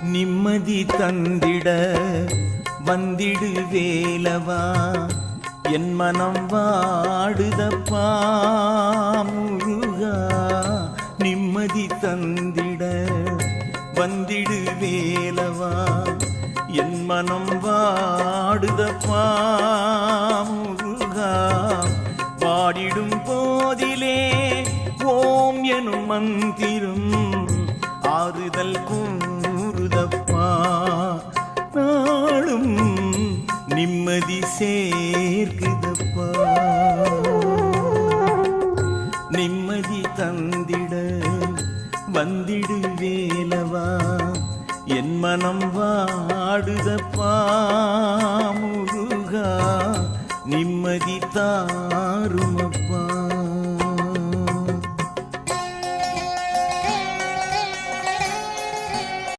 நிம்மதி தந்திட வந்திடு வேலவா, என் மனம் வாடுதப்பா முருகா. நிம்மதி தந்திட வந்திடு வேலவா, என் மனம் வாடுதப்பா முருகா. பாடிடும் போதிலே ஓம் எனும் மந்திரம் ஆறுதல் கூறுதப்பா. நாளும் நிம்மதி சேர்க்குதப்பா. நிம்மதி தந்திட வந்திடு வேலவா, என் மனம் வாடுதப்பா முருகா. நிம்மதி தாரும்